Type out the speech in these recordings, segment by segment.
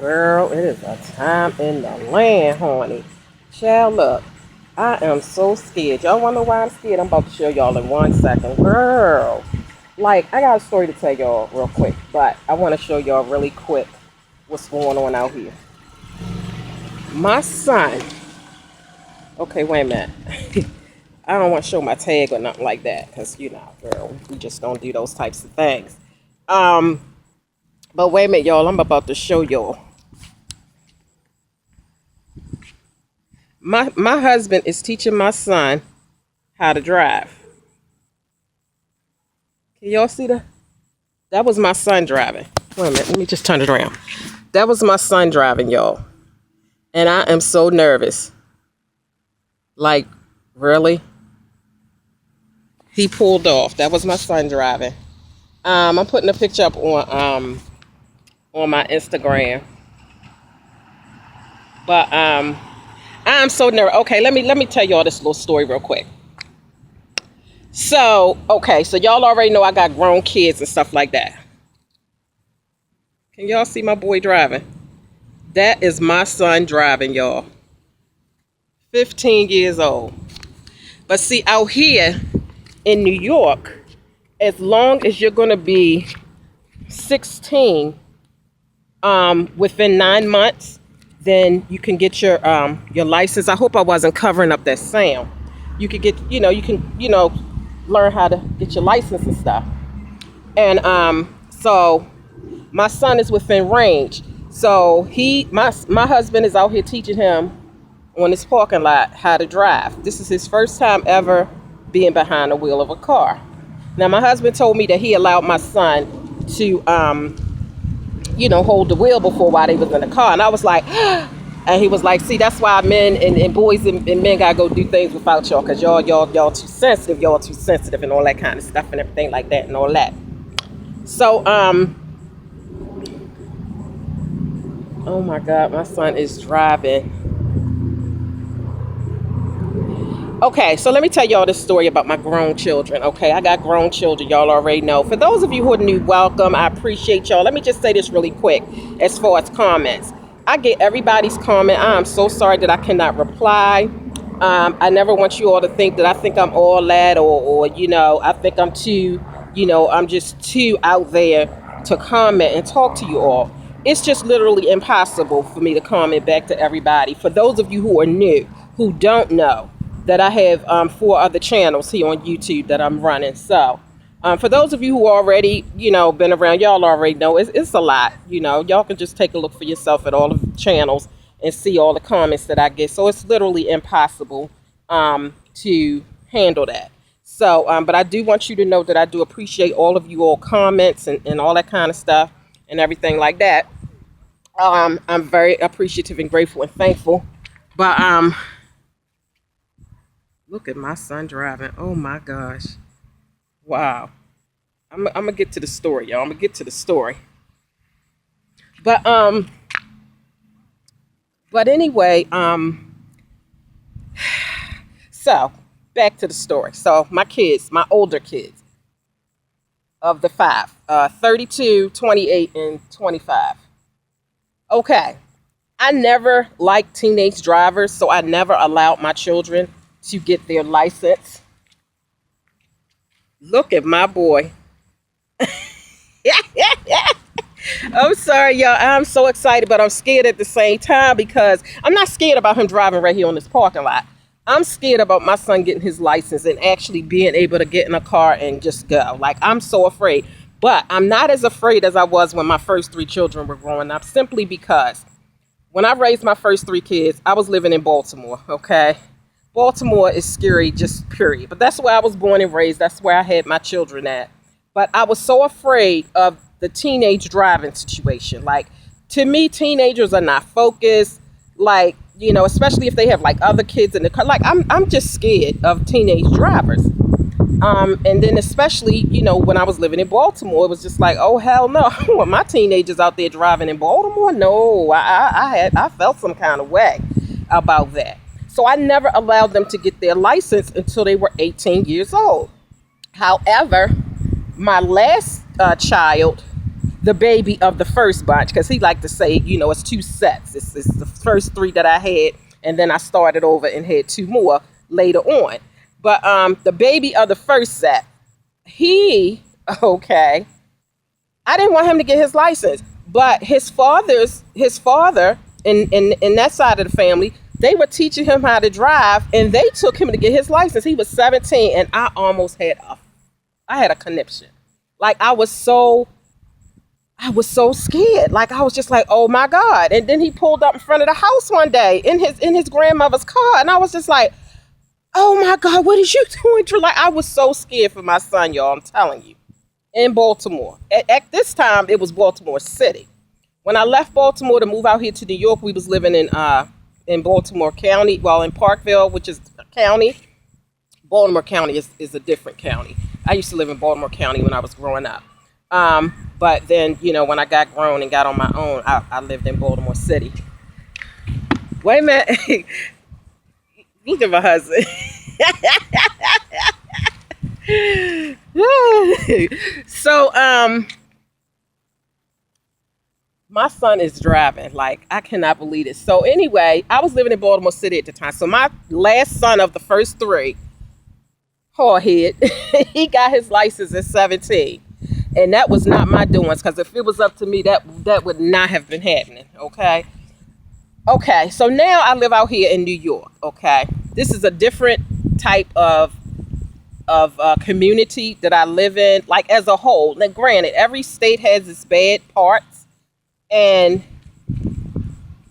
Girl, it is a time in the land, honey. Child, look, I am so scared. Y'all wanna know why I'm scared? I'm about to show y'all in 1 second. Girl, like, I got a story to tell y'all real quick, but I want to show y'all really quick what's going on out here. My son, okay, wait a minute. I don't want to show my tag or nothing like that, because, girl, we just don't do those types of things. But wait a minute, y'all, I'm about to show y'all. My husband is teaching my son how to drive. Can y'all see that? That was my son driving. Wait a minute, let me just turn it around. That was my son driving, y'all. And I am so nervous. Like, really? He pulled off. That was my son driving. I'm putting a picture up on my Instagram. But I'm so nervous. Okay, let me tell y'all this little story real quick. So y'all already know I got grown kids and stuff like that. Can y'all see my boy driving? That is my son driving, y'all. 15 years old. But see, out here in New York, as long as you're gonna be 16, within 9 months, then you can get your license. I hope I wasn't covering up that sound. You could get, learn how to get your license and stuff. And so my son is within range. So my husband is out here teaching him on this parking lot how to drive. This is his first time ever being behind the wheel of a car. Now my husband told me that he allowed my son to hold the wheel before while they was in the car. And I was like, and he was like, see, that's why men and boys and men gotta go do things without y'all, because y'all too sensitive, and all that kind of stuff and everything like that and all that. So oh my God, my son is driving. Okay, so let me tell y'all this story about my grown children. Okay, I got grown children, y'all already know. For those of you who are new, welcome. I appreciate y'all. Let me just say this really quick as far as comments. I get everybody's comment. I am so sorry that I cannot reply. I never want you all to think that I think I'm all that or I think I'm too, I'm just too out there to comment and talk to you all. It's just literally impossible for me to comment back to everybody. For those of you who are new, who don't know, that I have 4 other channels here on YouTube that I'm running. So for those of you who already, been around, y'all already know it's a lot. Y'all can just take a look for yourself at all of the channels and see all the comments that I get. So it's literally impossible to handle that. So, but I do want you to know that I do appreciate all of you all comments and all that kind of stuff and everything like that. I'm very appreciative and grateful and thankful. But look at my son driving. Oh my gosh. Wow. I'm gonna get to the story, y'all. I'm gonna get to the story. But anyway, so back to the story. So my kids, my older kids of the 5, 32, 28, and 25. Okay. I never liked teenage drivers, so I never allowed my children to get their license. Look at my boy. I'm sorry, y'all. I'm so excited, but I'm scared at the same time, because I'm not scared about him driving right here on this parking lot. I'm scared about my son getting his license and actually being able to get in a car and just go. Like, I'm so afraid. But I'm not as afraid as I was when my first 3 children were growing up, simply because when I raised my first 3 kids, I was living in Baltimore, okay? Baltimore is scary, just period. But that's where I was born and raised. That's where I had my children at. But I was so afraid of the teenage driving situation. Like, to me, teenagers are not focused. Like, especially if they have like other kids in the car. Like, I'm just scared of teenage drivers. And then especially, when I was living in Baltimore, it was just like, oh, hell no. I don't want my teenagers out there driving in Baltimore. No, I felt some kind of way about that. So I never allowed them to get their license until they were 18 years old. However, my last child, the baby of the first bunch, because he liked to say, it's two sets. It's the first three that I had, and then I started over and had two more later on. But the baby of the first set, okay, I didn't want him to get his license, but his father, in that side of the family, they were teaching him how to drive, and they took him to get his license. He was 17, and I almost had a conniption. Like I was so scared. Like I was just like, oh my God. And then he pulled up in front of the house one day in his grandmother's car, and I was just like, oh my God, what is you doing? Like I was so scared for my son, y'all. I'm telling you. In Baltimore. At this time, it was Baltimore City. When I left Baltimore to move out here to New York, we was living in Baltimore County, in Parkville, which is a county. Baltimore County is a different county. I used to live in Baltimore County when I was growing up. But then, when I got grown and got on my own, I lived in Baltimore City. Wait a minute. Look at my husband. So, my son is driving. Like, I cannot believe it. So anyway, I was living in Baltimore City at the time. So my last son of the first three, hardhead, he got his license at 17. And that was not my doings, because if it was up to me, that would not have been happening. Okay, so now I live out here in New York. Okay, this is a different type of community that I live in, like as a whole. Now, granted, every state has its bad parts, and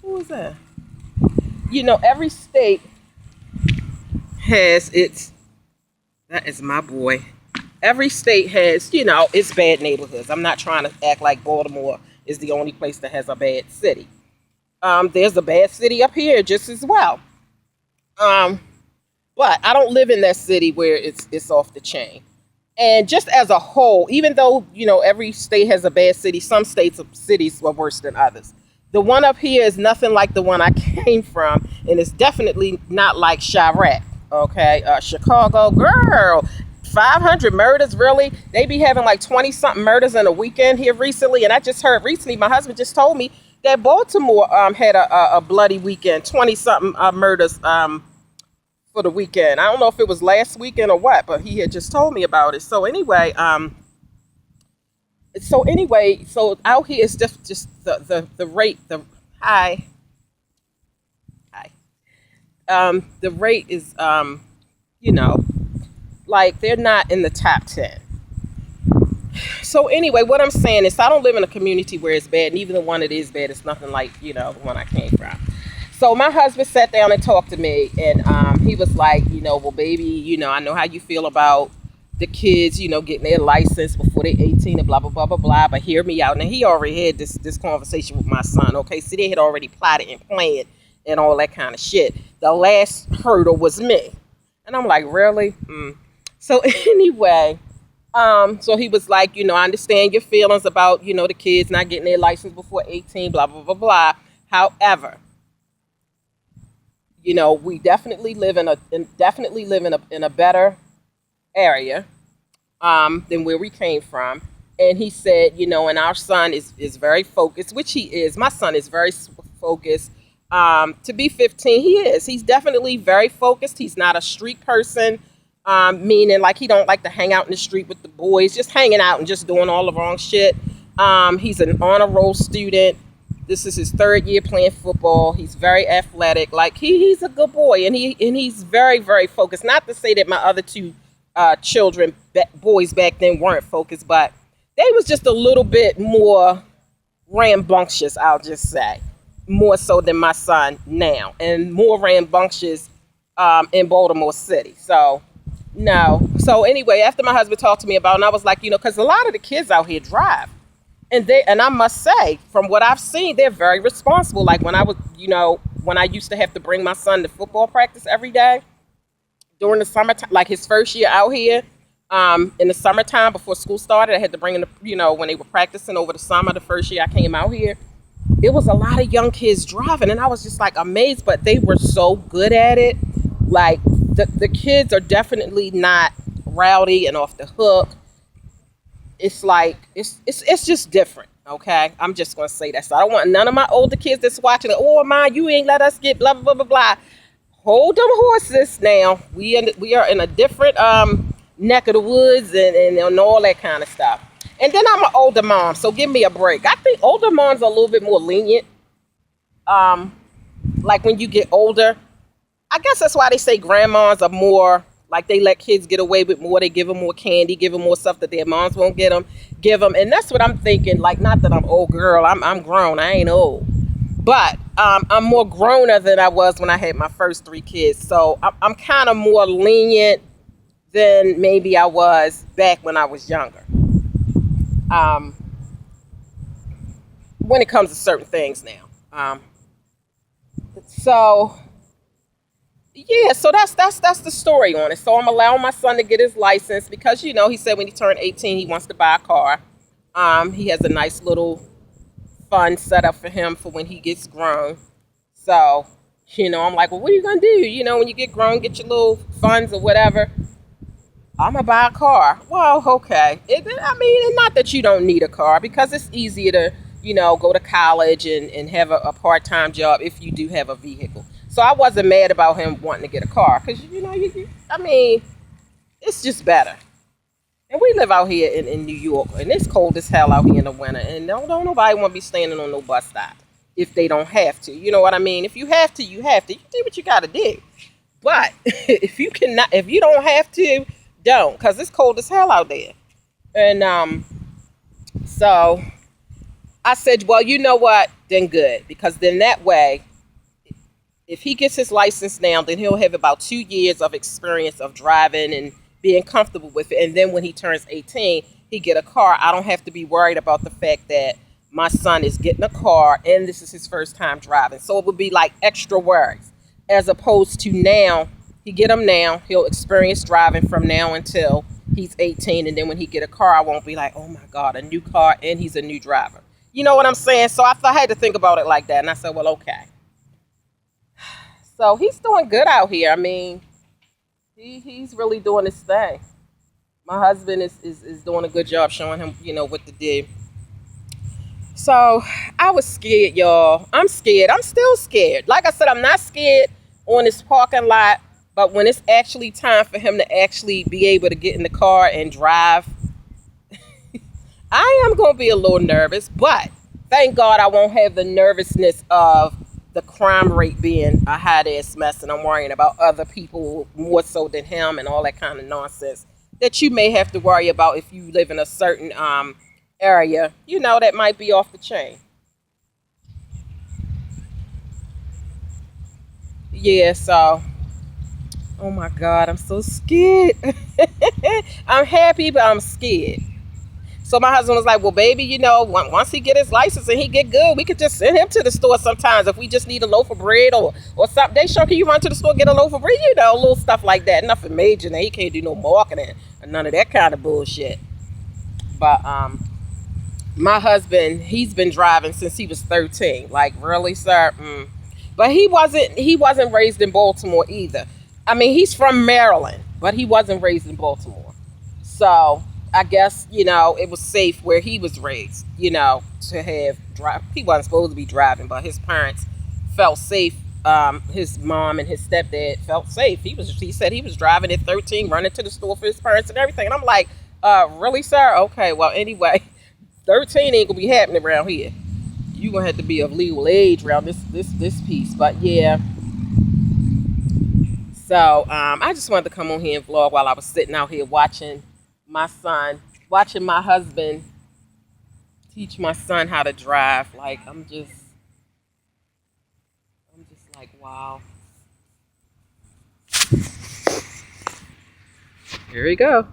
who is that? Every state has its. That is my boy. Every state has, its bad neighborhoods. I'm not trying to act like Baltimore is the only place that has a bad city. There's a bad city up here just as well. But I don't live in that city where it's off the chain. And just as a whole, even though, every state has a bad city, some cities are worse than others. The one up here is nothing like the one I came from, and it's definitely not like Chirac. Okay, Chicago, girl, 500 murders, really? They be having like 20-something murders in a weekend here recently, and I just heard recently, my husband just told me that Baltimore had a bloody weekend, 20-something murders for the weekend. I don't know if it was last weekend or what, but he had just told me about it. So anyway, so out here it's just the rate, the rate is, like they're not in the top 10. So anyway, what I'm saying is I don't live in a community where it's bad, and even the one that is bad, it's nothing like, the one I came from. So my husband sat down and talked to me, and he was like, well, baby, I know how you feel about the kids, getting their license before they're 18 and blah, blah, blah, blah, blah, but hear me out. Now, he already had this conversation with my son, okay? So they had already plotted and planned and all that kind of shit. The last hurdle was me. And I'm like, really? So anyway, so he was like, I understand your feelings about, the kids not getting their license before 18, blah, blah, blah, blah. However, we definitely live in a better area than where we came from. And he said, and our son is very focused, which he is. My son is very focused. To be 15, he is. He's definitely very focused. He's not a street person, meaning like he don't like to hang out in the street with the boys, just hanging out and just doing all the wrong shit. He's an honor roll student. This is his third year playing football. He's very athletic. Like he's a good boy, and he's very, very focused. Not to say that my other two boys back then weren't focused, but they was just a little bit more rambunctious, I'll just say. More so than my son now, and more rambunctious in Baltimore City. So, no. So anyway, after my husband talked to me about it, and I was like, because a lot of the kids out here drive. And I must say, from what I've seen, they're very responsible. Like when I was, when I used to have to bring my son to football practice every day during the summertime, like his first year out here, in the summertime before school started, I had to bring him to, when they were practicing over the summer, the first year I came out here, it was a lot of young kids driving, and I was just like amazed, but they were so good at it. Like the kids are definitely not rowdy and off the hook. It's like, it's just different. Okay, I'm just gonna say that. So I don't want none of my older kids that's watching. Oh, ma, you ain't let us get blah blah blah blah blah. Hold them horses now. We are in a different neck of the woods and all that kind of stuff. And then I'm an older mom, so give me a break. I think older moms are a little bit more lenient. Um, like when you get older, I guess that's why they say grandmas are more like they let kids get away with more. They give them more candy, give them more stuff that their moms won't get them, give them. And that's what I'm thinking. Like, not that I'm old girl. I'm grown. I ain't old, but I'm more growner than I was when I had my first three kids. So I'm kind of more lenient than maybe I was back when I was younger. Um, when it comes to certain things now. So yeah, so that's the story on it. So I'm allowing my son to get his license because he said when he turned 18 he wants to buy a car. He has a nice little fund set up for him for when he gets grown. So I'm like, well, what are you gonna do? When you get grown, get your little funds or whatever. I'm gonna buy a car. Well, okay. And not that you don't need a car because it's easier to go to college and have a part-time job if you do have a vehicle. So I wasn't mad about him wanting to get a car because it's just better. And we live out here in New York, and it's cold as hell out here in the winter. And don't nobody want to be standing on no bus stop if they don't have to. You know what I mean? If you have to, you have to. You do what you got to do. But if you don't have to, don't, because it's cold as hell out there. And so I said, well, you know what? Then good, because then that way, if he gets his license now, then he'll have about 2 years of experience of driving and being comfortable with it. And then when he turns 18, he get a car. I don't have to be worried about the fact that my son is getting a car and this is his first time driving. So it would be like extra worries, as opposed to now, he get him now, he'll experience driving from now until he's 18. And then when he get a car, I won't be like, oh my God, a new car and he's a new driver. You know what I'm saying? So I had to think about it like that. And I said, well, okay. So he's doing good out here. I mean, he's really doing his thing. My husband is doing a good job showing him, what to do. So I was scared, y'all. I'm scared. I'm still scared. Like I said, I'm not scared on this parking lot. But when it's actually time for him to actually be able to get in the car and drive, I am going to be a little nervous. But thank God I won't have the nervousness of the crime rate being a hot-ass mess, and I'm worrying about other people more so than him and all that kind of nonsense that you may have to worry about if you live in a certain area, that might be off the chain. Yeah, so, oh my God, I'm so scared. I'm happy, but I'm scared. So my husband was like, well, baby, once he get his license and he get good, we could just send him to the store sometimes if we just need a loaf of bread or something. They sure, can you run to the store, get a loaf of bread? Little stuff like that. Nothing major. Now, he can't do no marketing or none of that kind of bullshit. But my husband, he's been driving since he was 13. Like, really, sir? But he wasn't raised in Baltimore either. I mean, he's from Maryland, but he wasn't raised in Baltimore. So I guess, it was safe where he was raised, to have drive. He wasn't supposed to be driving, but his parents felt safe. His mom and his stepdad felt safe. He said he was driving at 13, running to the store for his parents and everything. And I'm like, really, sir? Okay, well, anyway, 13 ain't gonna be happening around here. You gonna have to be of legal age around this piece. But yeah. So I just wanted to come on here and vlog while I was sitting out here watching my husband teach my son how to drive. Like, I'm just like, wow. Here we go.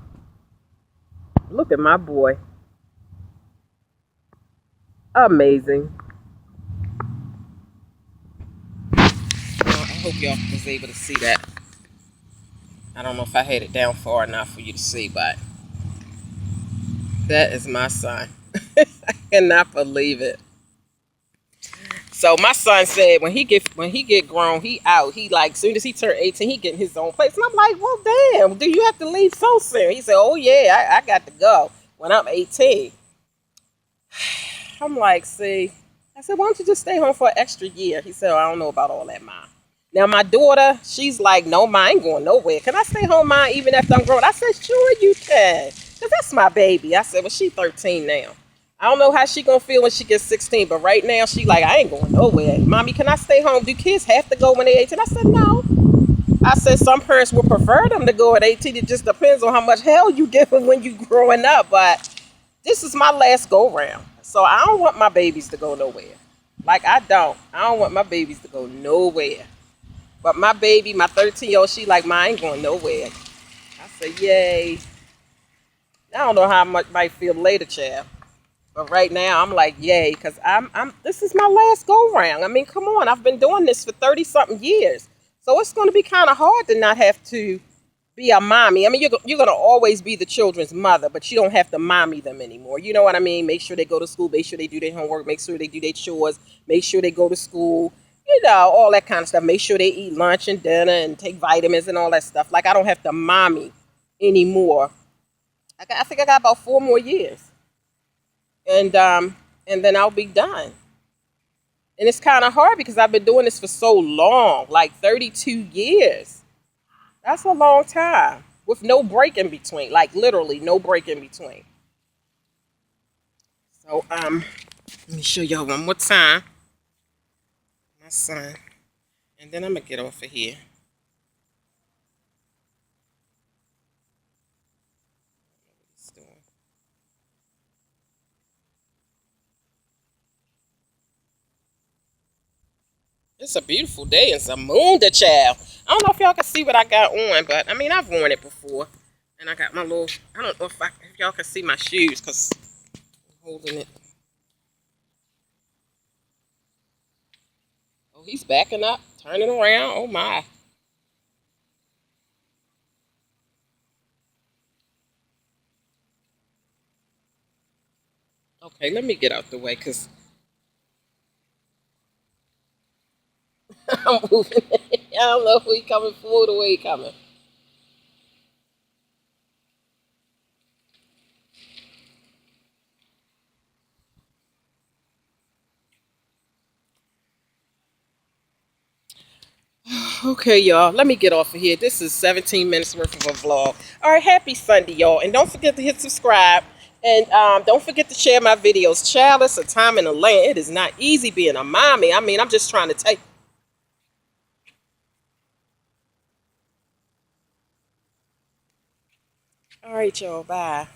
Look at my boy. Amazing. I hope y'all was able to see that. I don't know if I had it down far enough for you to see, but that is my son. I cannot believe it. So my son said when he get grown, he out. He like, soon as he turned 18, he get his own place. And I'm like, well, damn, do you have to leave so soon? He said, oh yeah, I got to go when I'm 18. I'm like, see, I said, why don't you just stay home for an extra year? He said, oh, I don't know about all that, Ma. Now, my daughter, she's like, no, Ma, I ain't going nowhere. Can I stay home, Ma, even after I'm grown? I said, sure you can. Because that's my baby. I said, well, she's 13 now. I don't know how she going to feel when she gets 16, but right now, she like, I ain't going nowhere. Mommy, can I stay home? Do kids have to go when they're 18? I said, no. I said, some parents would prefer them to go at 18. It just depends on how much hell you give them when you growing up. But this is my last go round. So I don't want my babies to go nowhere. Like, I don't. I don't want my babies to go nowhere. But my baby, my 13-year-old, she like, mine ain't going nowhere. I said, yay. I don't know how much might feel later, child. But right now, I'm like, yay, because this is my last go round. I mean, come on. I've been doing this for 30 something years. So it's going to be kind of hard to not have to be a mommy. I mean, you're going to always be the children's mother, but you don't have to mommy them anymore. You know what I mean? Make sure they go to school. Make sure they do their homework. Make sure they do their chores. Make sure they go to school. You know, all that kind of stuff. Make sure they eat lunch and dinner and take vitamins and all that stuff. Like, I don't have to mommy anymore. I think I got about 4 more years. And then I'll be done. And it's kind of hard because I've been doing this for so long, like 32 years. That's a long time with no break in between, like literally no break in between. So let me show y'all one more time. My son, and then I'm gonna get off of here. It's a beautiful day. It's a moon to child. I don't know if y'all can see what I got on, but I mean, I've worn it before. And I got my little, I don't know if y'all can see my shoes because I'm holding it. Oh, he's backing up, turning around. Oh my. Okay, let me get out the way because I'm moving. I don't know if he coming forward or he coming. Okay, y'all, let me get off of here. This is 17 minutes worth of a vlog. All right, happy Sunday, y'all. And don't forget to hit subscribe. And don't forget to share my videos. Child, it's a time in the land. It is not easy being a mommy. I mean, I'm just trying to take. All right, y'all, bye.